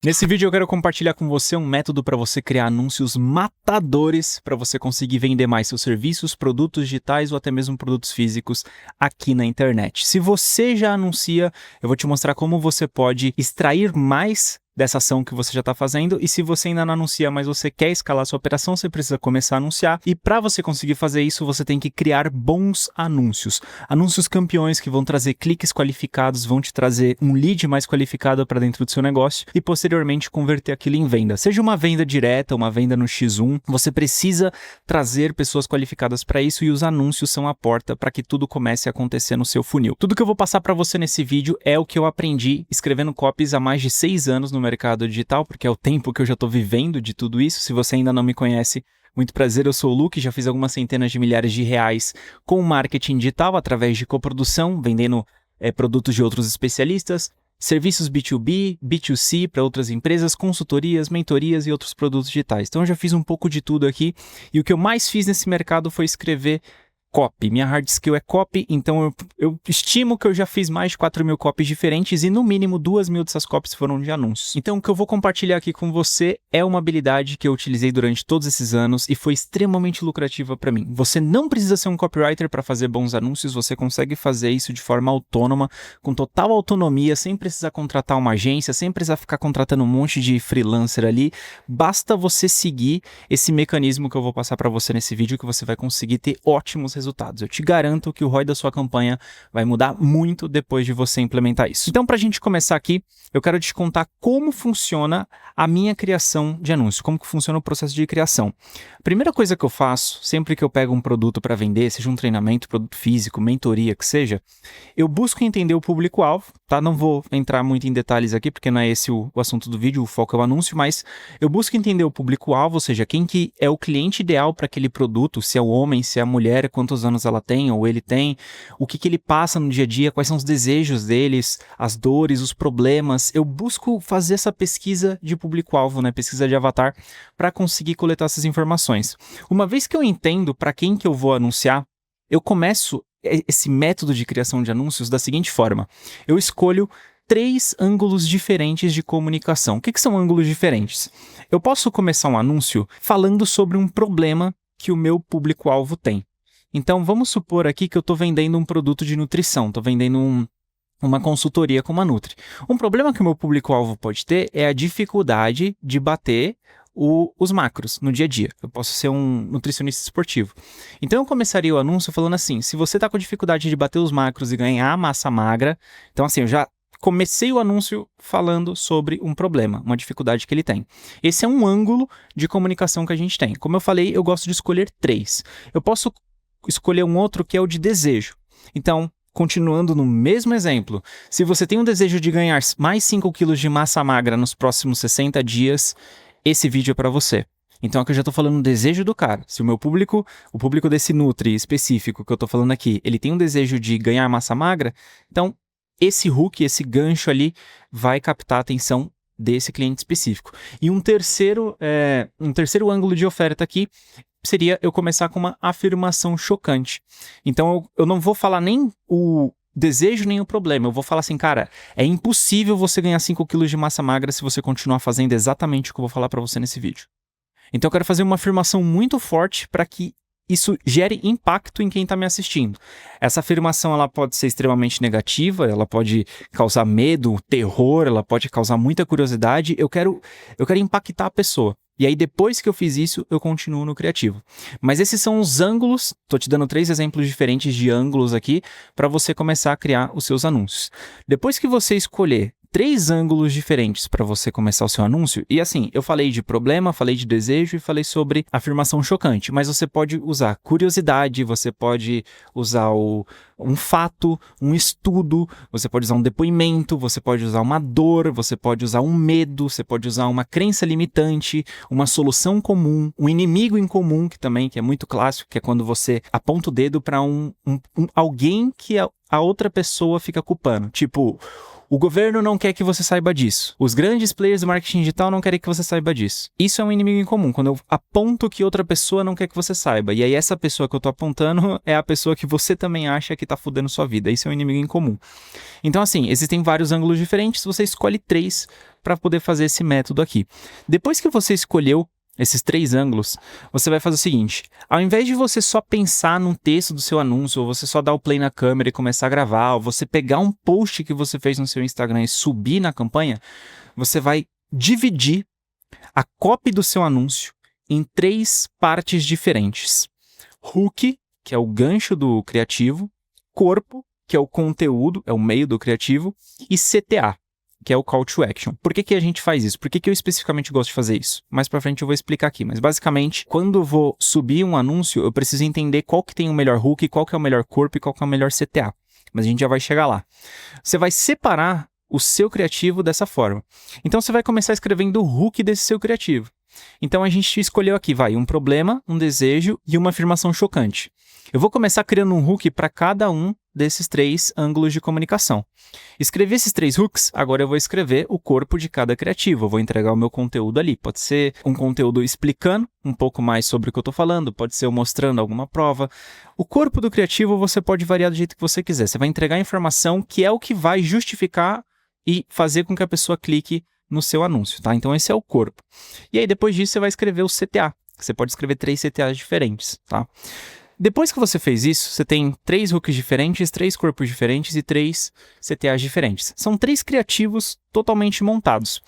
Nesse vídeo eu quero compartilhar com você um método para você criar anúncios matadores para você conseguir vender mais seus serviços, produtos digitais ou até mesmo produtos físicos aqui na internet. Se você já anuncia, eu vou te mostrar como você pode extrair mais dessa ação que você já está fazendo, e se você ainda não anuncia, mas você quer escalar sua operação, você precisa começar a anunciar, e para você conseguir fazer isso, você tem que criar bons anúncios. Anúncios campeões que vão trazer cliques qualificados, vão te trazer um lead mais qualificado para dentro do seu negócio e posteriormente converter aquilo em venda. Seja uma venda direta, uma venda no X1, você precisa trazer pessoas qualificadas para isso, e os anúncios são a porta para que tudo comece a acontecer no seu funil. Tudo que eu vou passar para você nesse vídeo é o que eu aprendi escrevendo copies há mais de 6 anos no mercado digital, porque é o tempo que eu já estou vivendo de tudo isso. Se você ainda não me conhece, muito prazer, eu sou o Luke, já fiz algumas centenas de milhares de reais com marketing digital através de coprodução, vendendo produtos de outros especialistas, serviços B2B, B2C para outras empresas, consultorias, mentorias e outros produtos digitais. Então eu já fiz um pouco de tudo aqui, e o que eu mais fiz nesse mercado foi escrever copy. Minha hard skill é copy, então eu estimo que eu já fiz mais de 4.000 copies diferentes, e no mínimo 2.000 dessas copies foram de anúncios. Então o que eu vou compartilhar aqui com você é uma habilidade que eu utilizei durante todos esses anos e foi extremamente lucrativa para mim. Você não precisa ser um copywriter para fazer bons anúncios, você consegue fazer isso de forma autônoma, com total autonomia, sem precisar contratar uma agência, sem precisar ficar contratando um monte de freelancer ali. Basta você seguir esse mecanismo que eu vou passar para você nesse vídeo, que você vai conseguir ter ótimos resultados. Eu te garanto que o ROI da sua campanha vai mudar muito depois de você implementar isso. Então, para a gente começar aqui, eu quero te contar como funciona a minha criação de anúncio, como que funciona o processo de criação. A primeira coisa que eu faço, sempre que eu pego um produto para vender, seja um treinamento, produto físico, mentoria, que seja, eu busco entender o público-alvo, tá? Não vou entrar muito em detalhes aqui, porque não é esse o assunto do vídeo, o foco é o anúncio, mas eu busco entender o público-alvo, ou seja, quem que é o cliente ideal para aquele produto, se é o homem, se é a mulher, quantos anos ela tem ou ele tem, o que ele passa no dia a dia, quais são os desejos deles, as dores, os problemas. Eu busco fazer essa pesquisa de público-alvo, né? Pesquisa de avatar, para conseguir coletar essas informações. Uma vez que eu entendo para quem que eu vou anunciar, eu começo esse método de criação de anúncios da seguinte forma: eu escolho 3 ângulos diferentes de comunicação. O que são ângulos diferentes? Eu posso começar um anúncio falando sobre um problema que o meu público-alvo tem. Então, vamos supor aqui que eu estou vendendo um produto de nutrição, estou vendendo uma consultoria com uma Nutri. Um problema que o meu público-alvo pode ter é a dificuldade de bater os macros no dia a dia. Eu posso ser um nutricionista esportivo. Então, eu começaria o anúncio falando assim: se você está com dificuldade de bater os macros e ganhar massa magra, então assim, eu já comecei o anúncio falando sobre um problema, uma dificuldade que ele tem. Esse é um ângulo de comunicação que a gente tem. Como eu falei, eu gosto de escolher 3. Eu posso escolher um outro que é o de desejo. Então, continuando no mesmo exemplo, se você tem um desejo de ganhar mais 5 quilos de massa magra nos próximos 60 dias, esse vídeo é para você. Então aqui eu já estou falando do desejo do cara. Se o público desse Nutri específico que eu estou falando aqui, ele tem um desejo de ganhar massa magra, então esse hook, esse gancho ali, vai captar a atenção desse cliente específico. E um terceiro ângulo de oferta aqui seria eu começar com uma afirmação chocante. Então eu não vou falar nem o desejo nem o problema, eu vou falar assim: cara, é impossível você ganhar 5 quilos de massa magra se você continuar fazendo exatamente o que eu vou falar para você nesse vídeo. Então eu quero fazer uma afirmação muito forte para que isso gere impacto em quem está me assistindo. Essa afirmação ela pode ser extremamente negativa, ela pode causar medo, terror, ela pode causar muita curiosidade. Eu quero impactar a pessoa. E aí, depois que eu fiz isso, eu continuo no criativo. Mas esses são os ângulos. Estou te dando 3 exemplos diferentes de ângulos aqui para você começar a criar os seus anúncios. Depois que você escolher 3 ângulos diferentes para você começar o seu anúncio, e assim, eu falei de problema, falei de desejo e falei sobre afirmação chocante, mas você pode usar curiosidade, você pode usar um fato, um estudo, você pode usar um depoimento, você pode usar uma dor, você pode usar um medo, você pode usar uma crença limitante, uma solução comum, um inimigo em comum, que é muito clássico, que é quando você aponta o dedo para alguém que a outra pessoa fica culpando. Tipo, O governo não quer que você saiba disso. Os grandes players do marketing digital não querem que você saiba disso. Isso é um inimigo em comum, quando eu aponto que outra pessoa não quer que você saiba. E aí essa pessoa que eu tô apontando é a pessoa que você também acha que tá fudendo sua vida. Isso é um inimigo em comum. Então assim, existem vários ângulos diferentes, você escolhe 3 para poder fazer esse método aqui. Depois que você escolheu esses 3 ângulos, você vai fazer o seguinte: ao invés de você só pensar num texto do seu anúncio, ou você só dar o play na câmera e começar a gravar, ou você pegar um post que você fez no seu Instagram e subir na campanha, você vai dividir a copy do seu anúncio em 3 partes diferentes. Hook, que é o gancho do criativo, corpo, que é o conteúdo, é o meio do criativo, e CTA, que é o Call to Action. Por que a gente faz isso? Por que eu especificamente gosto de fazer isso? Mais pra frente eu vou explicar aqui, mas basicamente, quando eu vou subir um anúncio, eu preciso entender qual que tem o melhor hook, qual que é o melhor corpo e qual que é o melhor CTA. Mas a gente já vai chegar lá. Você vai separar o seu criativo dessa forma. Então você vai começar escrevendo o hook desse seu criativo. Então a gente escolheu aqui, um problema, um desejo e uma afirmação chocante. Eu vou começar criando um hook para cada um desses 3 ângulos de comunicação. Escrevi esses 3 hooks, agora eu vou escrever o corpo de cada criativo. Eu vou entregar o meu conteúdo ali. Pode ser um conteúdo explicando um pouco mais sobre o que eu estou falando, pode ser eu mostrando alguma prova. O corpo do criativo você pode variar do jeito que você quiser. Você vai entregar a informação que é o que vai justificar e fazer com que a pessoa clique no seu anúncio, tá? Então esse é o corpo. E aí depois disso você vai escrever o CTA. Você pode escrever 3 CTAs diferentes, tá? Depois que você fez isso, você tem 3 hooks diferentes, 3 corpos diferentes e 3 CTAs diferentes. São 3 criativos totalmente montados.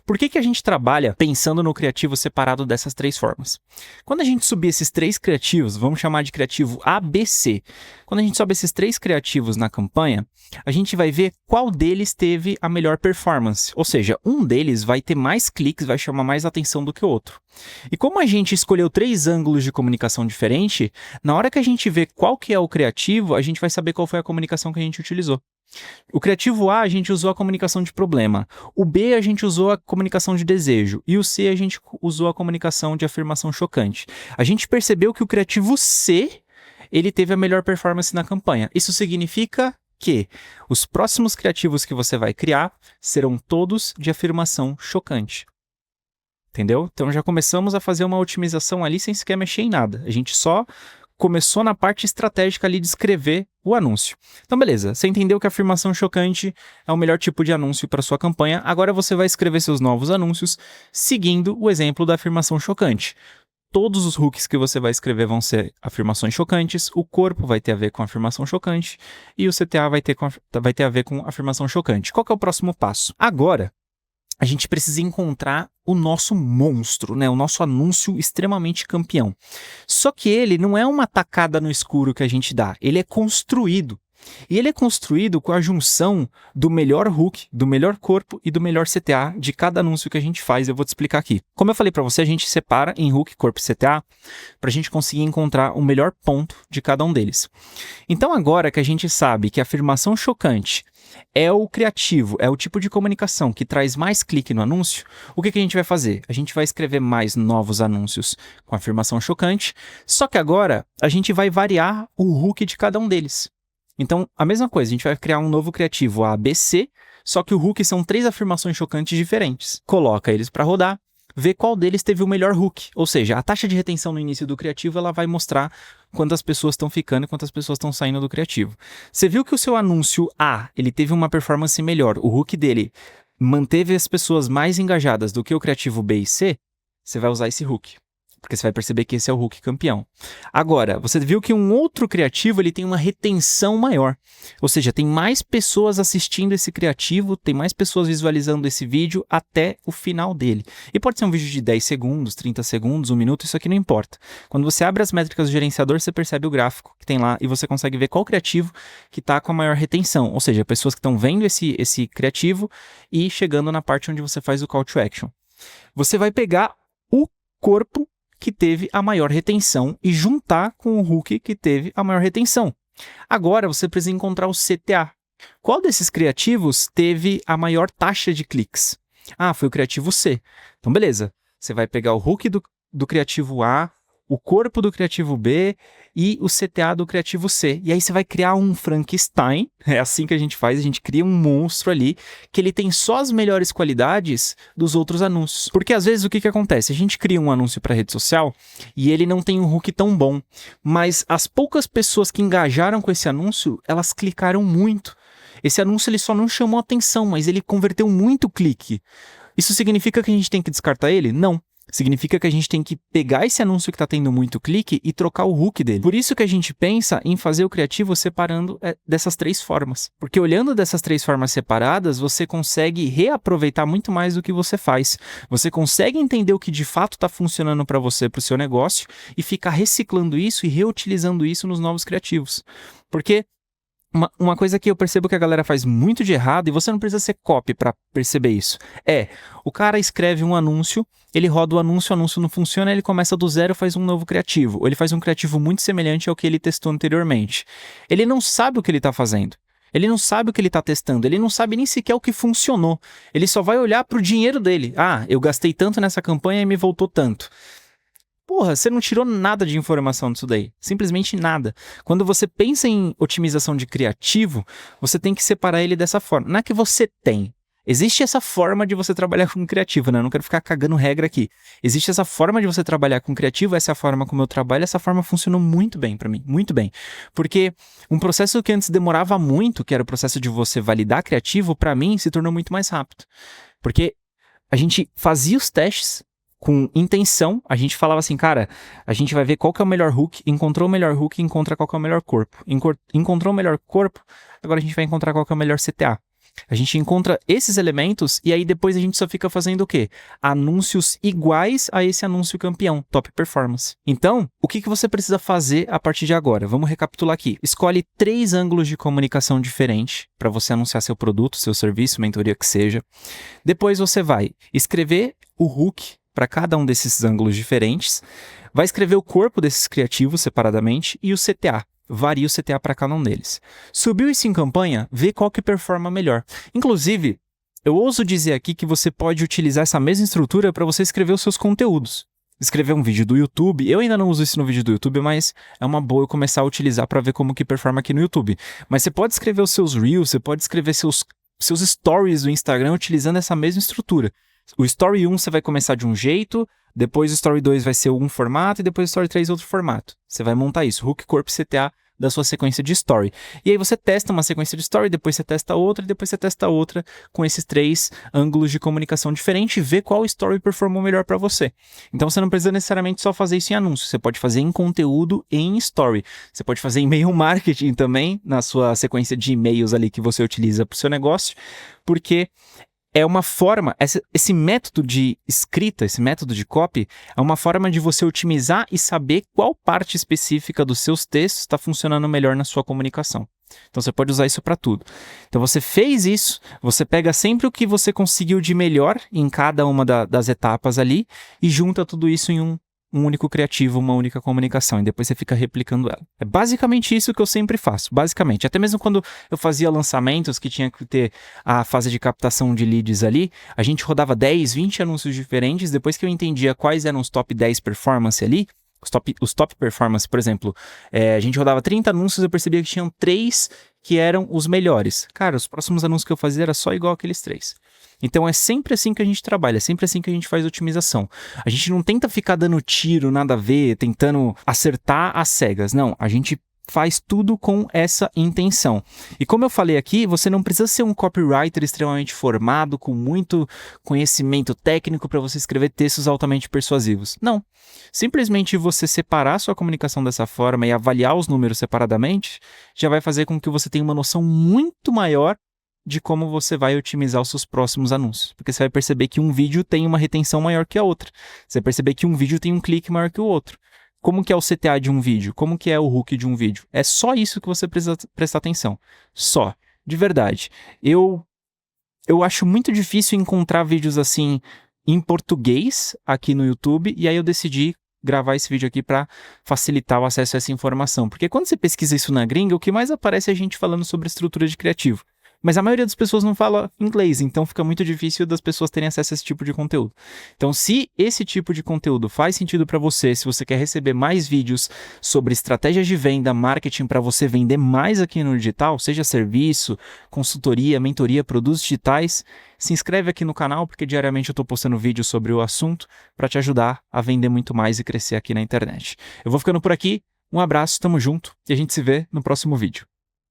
Por que a gente trabalha pensando no criativo separado dessas 3 formas? Quando a gente subir esses 3 criativos, vamos chamar de criativo ABC. Quando a gente sobe esses 3 criativos na campanha, a gente vai ver qual deles teve a melhor performance. Ou seja, um deles vai ter mais cliques, vai chamar mais atenção do que o outro. E como a gente escolheu 3 ângulos de comunicação diferentes, na hora que a gente vê qual que é o criativo, a gente vai saber qual foi a comunicação que a gente utilizou. O criativo A, a gente usou a comunicação de problema. O B, a gente usou a comunicação de desejo. E o C, a gente usou a comunicação de afirmação chocante. A gente percebeu que o criativo C, ele teve a melhor performance na campanha. Isso significa que os próximos criativos que você vai criar serão todos de afirmação chocante. Entendeu? Então já começamos a fazer uma otimização ali sem sequer mexer em nada. A gente só começou na parte estratégica ali de escrever o anúncio. Então beleza, você entendeu que a afirmação chocante é o melhor tipo de anúncio para sua campanha. Agora você vai escrever seus novos anúncios seguindo o exemplo da afirmação chocante. Todos os hooks que você vai escrever vão ser afirmações chocantes, o corpo vai ter a ver com afirmação chocante e o CTA vai ter a ver com afirmação chocante. Qual que é o próximo passo? Agora, a gente precisa encontrar o nosso monstro, né? O nosso anúncio extremamente campeão. Só que ele não é uma tacada no escuro que a gente dá, ele é construído. E ele é construído com a junção do melhor hook, do melhor corpo e do melhor CTA de cada anúncio que a gente faz. Eu vou te explicar aqui. Como eu falei para você, a gente separa em hook, corpo e CTA para a gente conseguir encontrar o melhor ponto de cada um deles. Então agora que a gente sabe que a afirmação chocante é o criativo, é o tipo de comunicação que traz mais clique no anúncio, o que a gente vai fazer? A gente vai escrever mais novos anúncios com afirmação chocante, só que agora a gente vai variar o hook de cada um deles. Então, a mesma coisa, a gente vai criar um novo criativo ABC, só que o hook são 3 afirmações chocantes diferentes. Coloca eles para rodar, vê qual deles teve o melhor hook. Ou seja, a taxa de retenção no início do criativo ela vai mostrar quantas pessoas estão ficando e quantas pessoas estão saindo do criativo. Você viu que o seu anúncio A ele teve uma performance melhor, o hook dele manteve as pessoas mais engajadas do que o criativo B e C, você vai usar esse hook. Porque você vai perceber que esse é o hook campeão. Agora, você viu que um outro criativo ele tem uma retenção maior. Ou seja, tem mais pessoas assistindo esse criativo, tem mais pessoas visualizando esse vídeo até o final dele. E pode ser um vídeo de 10 segundos, 30 segundos, 1 minuto, isso aqui não importa. Quando você abre as métricas do gerenciador, você percebe o gráfico que tem lá e você consegue ver qual criativo que está com a maior retenção. Ou seja, pessoas que estão vendo esse criativo e chegando na parte onde você faz o call to action. Você vai pegar o corpo que teve a maior retenção e juntar com o hook que teve a maior retenção. Agora você precisa encontrar o CTA. Qual desses criativos teve a maior taxa de cliques? Ah, foi o criativo C. Então beleza, você vai pegar o hook do criativo A, o corpo do criativo B e o CTA do criativo C. E aí você vai criar um Frankenstein, é assim que a gente faz, a gente cria um monstro ali, que ele tem só as melhores qualidades dos outros anúncios. Porque às vezes o que acontece? A gente cria um anúncio para rede social e ele não tem um hook tão bom, mas as poucas pessoas que engajaram com esse anúncio, elas clicaram muito. Esse anúncio ele só não chamou atenção, mas ele converteu muito clique. Isso significa que a gente tem que descartar ele? Não. Significa que a gente tem que pegar esse anúncio que está tendo muito clique e trocar o hook dele. Por isso que a gente pensa em fazer o criativo separando dessas 3 formas. Porque olhando dessas 3 formas separadas, você consegue reaproveitar muito mais do que você faz. Você consegue entender o que de fato está funcionando para você, para o seu negócio, e ficar reciclando isso e reutilizando isso nos novos criativos. Porque uma coisa que eu percebo que a galera faz muito de errado, e você não precisa ser copy para perceber isso, o cara escreve um anúncio, ele roda o anúncio não funciona, ele começa do zero e faz um novo criativo, ou ele faz um criativo muito semelhante ao que ele testou anteriormente. Ele não sabe o que ele está fazendo. Ele não sabe o que ele está testando, ele não sabe nem sequer o que funcionou. Ele só vai olhar para o dinheiro dele. Ah, eu gastei tanto nessa campanha e me voltou tanto. Porra, você não tirou nada de informação disso daí. Simplesmente nada. Quando você pensa em otimização de criativo, você tem que separar ele dessa forma. Não é que você tem. Existe essa forma de você trabalhar com criativo, né? Eu não quero ficar cagando regra aqui. Existe essa forma de você trabalhar com criativo, essa é a forma como eu trabalho, essa forma funcionou muito bem pra mim, muito bem. Porque um processo que antes demorava muito, que era o processo de você validar criativo, pra mim se tornou muito mais rápido. Porque a gente fazia os testes com intenção, a gente falava assim, cara, a gente vai ver qual que é o melhor hook, encontrou o melhor hook, encontra qual que é o melhor corpo. Encontrou o melhor corpo, agora a gente vai encontrar qual que é o melhor CTA. A gente encontra esses elementos e aí depois a gente só fica fazendo o quê? Anúncios iguais a esse anúncio campeão, top performance. Então, o que você precisa fazer a partir de agora? Vamos recapitular aqui. Escolhe 3 ângulos de comunicação diferentes para você anunciar seu produto, seu serviço, mentoria que seja. Depois você vai escrever o hook para cada um desses ângulos diferentes, vai escrever o corpo desses criativos separadamente e o CTA. Varia o CTA para cada um deles. Subiu isso em campanha, vê qual que performa melhor. Inclusive, eu ouso dizer aqui que você pode utilizar essa mesma estrutura para você escrever os seus conteúdos. Escrever um vídeo do YouTube, eu ainda não uso isso no vídeo do YouTube, mas é uma boa eu começar a utilizar para ver como que performa aqui no YouTube. Mas você pode escrever os seus Reels, você pode escrever seus Stories do Instagram utilizando essa mesma estrutura. O Story 1 você vai começar de um jeito, depois o Story 2 vai ser um formato e depois o Story 3 outro formato. Você vai montar isso, hook, corpo, CTA da sua sequência de Story. E aí você testa uma sequência de Story, depois você testa outra e depois você testa outra com esses 3 ângulos de comunicação diferentes e vê qual Story performou melhor para você. Então você não precisa necessariamente só fazer isso em anúncio, você pode fazer em conteúdo e em Story. Você pode fazer e-mail marketing também, na sua sequência de e-mails ali que você utiliza para o seu negócio, porque é uma forma, esse método de escrita, esse método de copy, é uma forma de você otimizar e saber qual parte específica dos seus textos está funcionando melhor na sua comunicação. Então você pode usar isso para tudo. Então você fez isso, você pega sempre o que você conseguiu de melhor em cada uma das etapas ali e junta tudo isso em um único criativo, uma única comunicação, e depois você fica replicando ela. É basicamente isso que eu sempre faço, basicamente. Até mesmo quando eu fazia lançamentos que tinha que ter a fase de captação de leads ali, a gente rodava 10, 20 anúncios diferentes, depois que eu entendia quais eram os top 10 performance ali, os top performance, por exemplo, a gente rodava 30 anúncios, eu percebia que tinham 3 que eram os melhores. Cara, os próximos anúncios que eu fazia era só igual aqueles 3. Então é sempre assim que a gente trabalha, é sempre assim que a gente faz otimização. A gente não tenta ficar dando tiro, nada a ver, tentando acertar às cegas. Não, a gente faz tudo com essa intenção. E como eu falei aqui, você não precisa ser um copywriter extremamente formado, com muito conhecimento técnico para você escrever textos altamente persuasivos. Não. Simplesmente você separar sua comunicação dessa forma e avaliar os números separadamente, já vai fazer com que você tenha uma noção muito maior de como você vai otimizar os seus próximos anúncios. Porque você vai perceber que um vídeo tem uma retenção maior que a outra. Você vai perceber que um vídeo tem um clique maior que o outro. Como que é o CTA de um vídeo? Como que é o hook de um vídeo? É só isso que você precisa prestar atenção. Só. De verdade. Eu acho muito difícil encontrar vídeos assim em português aqui no YouTube, e aí eu decidi gravar esse vídeo aqui para facilitar o acesso a essa informação. Porque quando você pesquisa isso na gringa, o que mais aparece é a gente falando sobre estrutura de criativo. Mas a maioria das pessoas não fala inglês, então fica muito difícil das pessoas terem acesso a esse tipo de conteúdo. Então, se esse tipo de conteúdo faz sentido para você, se você quer receber mais vídeos sobre estratégias de venda, marketing para você vender mais aqui no digital, seja serviço, consultoria, mentoria, produtos digitais, se inscreve aqui no canal, porque diariamente eu estou postando vídeos sobre o assunto para te ajudar a vender muito mais e crescer aqui na internet. Eu vou ficando por aqui, um abraço, tamo junto e a gente se vê no próximo vídeo.